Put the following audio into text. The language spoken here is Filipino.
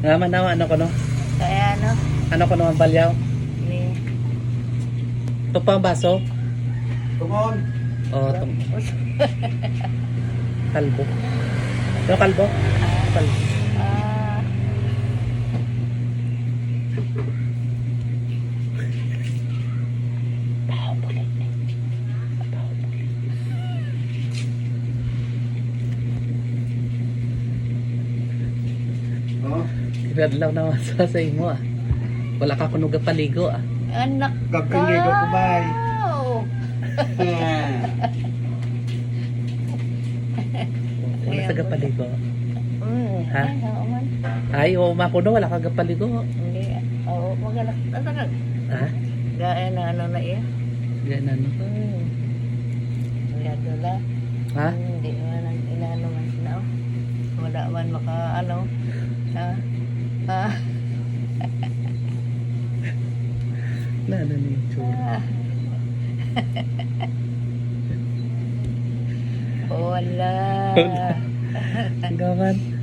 Naman na ano ko no? Kaya ano? Ano ko naman balyaw? Ni. Ito pa ang baso? Tumon. Oh, kalbo. Yung kalbo? Kalbo. Ah. Oh, Kinadlaw naman sa imo ah. Wala ka kunog paligo ah. Anak gagkaligo ko bay. Wala sa gapaligo. Ha? Ay, oo man. Ay, oo makuno wala ka gapaligo. Hindi. Oo, maganak. Tatagag. Ha? Gaya na ano na iya. Ganun. Kaya dola. Ha? Hindi man ang inaano man sila. Wala man maka ano. Ha? Ha? Na ano ni tsura. Wala. Gaman.